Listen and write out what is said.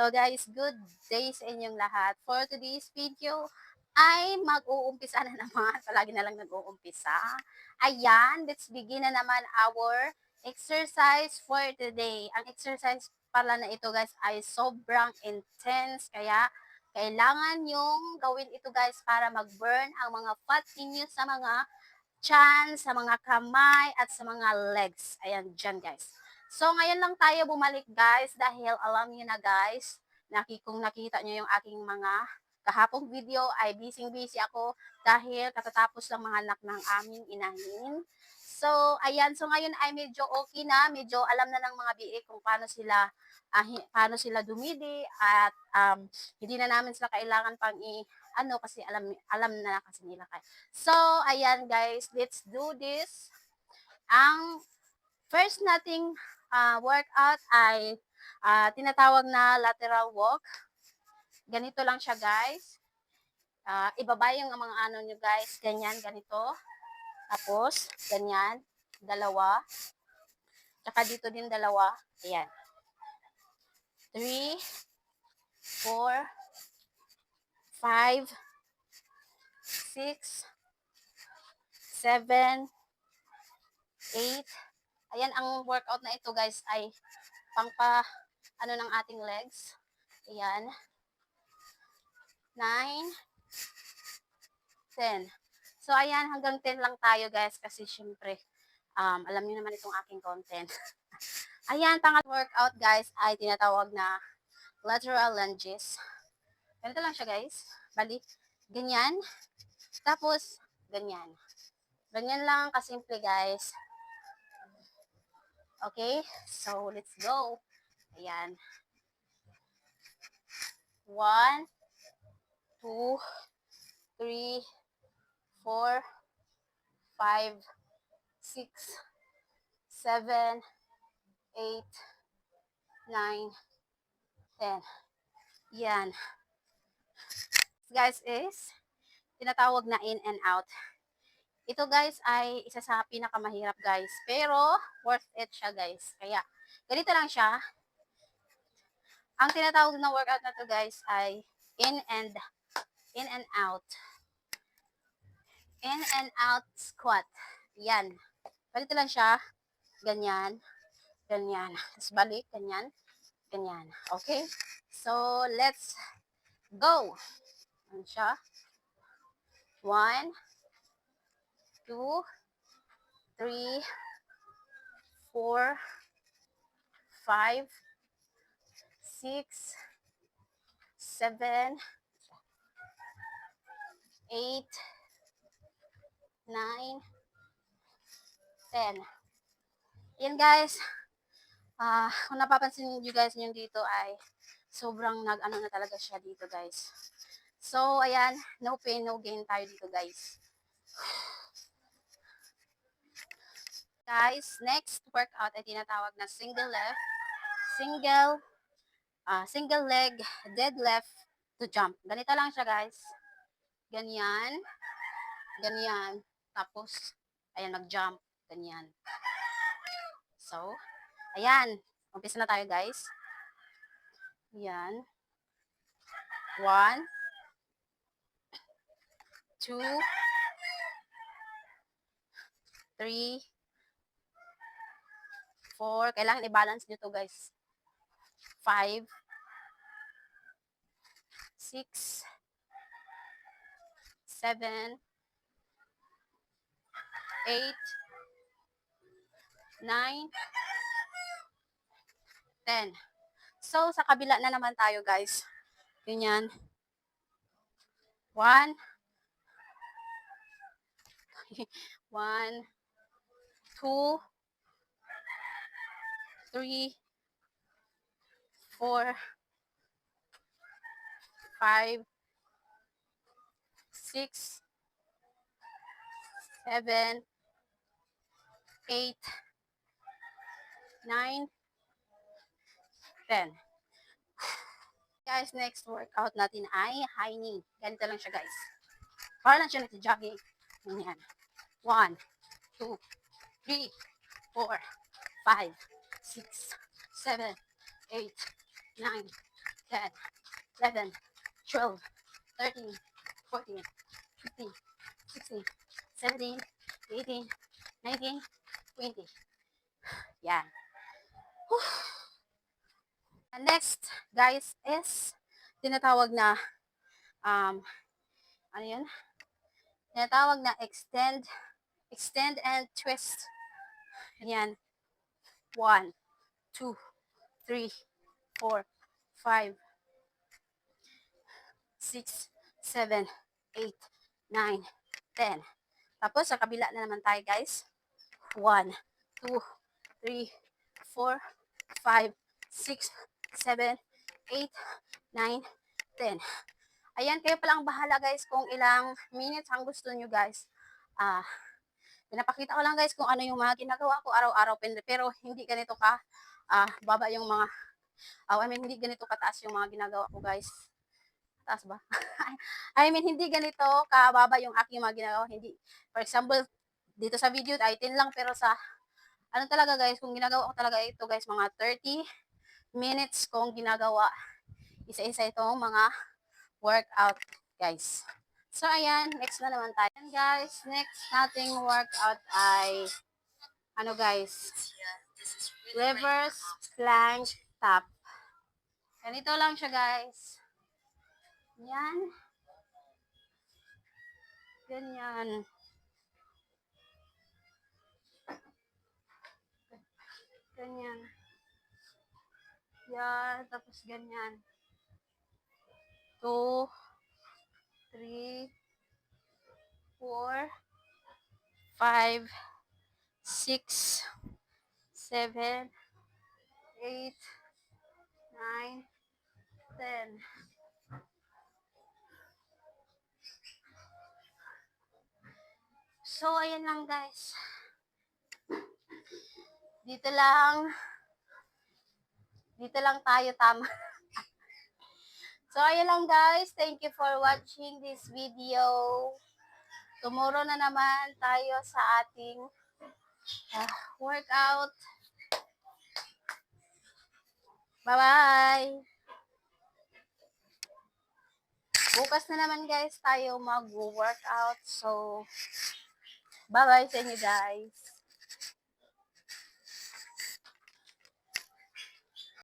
Hello guys, good day sa inyong lahat. For today's video ay mag-uumpisa na naman. Palagi na lang nag-uumpisa. Ayan, let's begin na naman our exercise for today. Ang exercise pala na ito guys ay sobrang intense. Kaya kailangan yung gawin ito guys para mag-burn ang mga fat ninyo sa mga tiyan, sa mga kamay, at sa mga legs. Ayan, dyan guys. So, ngayon lang tayo bumalik guys dahil alam niyo na guys, kung nakita niyo yung aking mga kahapong video ay busy ako dahil katatapos lang mga anak ng aming inahin. So, ayan. So, ngayon ay medyo okay na. Medyo alam na ng mga BA kung paano sila dumidi at hindi na namin sila kailangan pang kasi alam na kasi nila kaya. So, ayan guys, let's do this. Ang first nating workout ay tinatawag na lateral walk. Ganito lang siya guys. Ibaba yung mga ano nyo guys, ganyan, ganito. Tapos, ganyan, dalawa. Tsaka dito din dalawa. Ayan. 3, 4, 5, 6, 7, 8. Ayan, ang workout na ito guys ay ano ng ating legs. Ayan. 9, 10. So, ayan, hanggang 10 lang tayo guys kasi syempre, alam niyo naman itong aking content. Ayan, workout guys ay tinatawag na lateral lunges. Ganito lang siya guys. Bali, ganyan. Tapos, ganyan. Ganyan lang kasimple guys. Okay? So, let's go. Ayan. 1, 2, 3, 4, 5, 6, 7, 8, 9, 10. Yan. Guys is tinatawag na in and out. Ito guys ay isa sa pinakamahirap guys. Pero worth it siya guys. Kaya ganito lang siya. Ang tinatawag na workout na to guys ay in and out. In and out squat. Yan. Ganito lang siya. Ganyan. Ganyan. Tapos balik. Ganyan. Ganyan. Okay? So, let's go. Ano siya? 1, 2, 3, 4, 5, 6, 7, 8, 9, 10. Yan guys. Kung napapansin niyo guys yung dito ay sobrang nag-ano na talaga siya dito guys. So, ayan. No pain, no gain tayo dito guys. Guys, next workout ay tinatawag na single leg deadlift to jump. Ganito lang siya guys. Ganyan. Ganyan. Tapos, ayan, mag-jump. Ganyan. So, ayan. Umpisa na tayo guys. Ayan. 1, 2, 3, 4. Kailangan i-balance nyo to guys. 5, 6, 7, 8, 9, 10. So, sa kabila na naman tayo guys. Ganyan. 1, 1, 2, 3, 4, 5, 6, 7, 8, 9, 10. Guys, next workout natin ay high knee. Ganito lang siya guys. Para lang siya nag-jogging. Ganyan. 1, 2, 3, 4, 5, 6, 7, 8, 9, 10, 11, 12, 13, 14, 15, 16, 17, 18, 19, 20. Yan. And next, guys, is tinatawag na, ano yun? Tinatawag na extend and twist. Yan. 1, 2, 3, 4, 5, 6, 7, 8, 9, 10. Tapos, sa kabila na naman tayo, guys. 1, 2, 3, 4, 5, 6, 7, 8, 9, 10. Ayan, kayo palang bahala, guys, kung ilang minutes ang gusto nyo, guys. Pinapakita ko lang, guys, kung ano yung mga ginagawa ko araw-araw. Pero hindi ganito ka baba yung mga, hindi ganito kataas yung mga ginagawa ko, guys. Taas ba? Hindi ganito kababa yung aking mga ginagawa. Hindi. For example, dito sa video, ay 10 lang. Pero sa, ano talaga, guys, kung ginagawa ko talaga ito, guys, mga 30 minutes kong ginagawa. Isa-isa itong mga workout, guys. So, ayan, next na naman tayo. And guys, next nating workout ay, ano guys, reverse plank tap. Ganito lang siya, guys. Yan. Ganyan. Ganyan. Yan, tapos ganyan. 2, 3, 4, 5, 6, 7, 8, 9, 10. So, ayan lang, guys. Dito lang tayo tama. So, ayan lang, guys. Thank you for watching this video. Tomorrow na naman tayo sa ating workout. Bye-bye! Bukas na naman, guys, tayo mag-workout. So, bye-bye sa inyo, guys.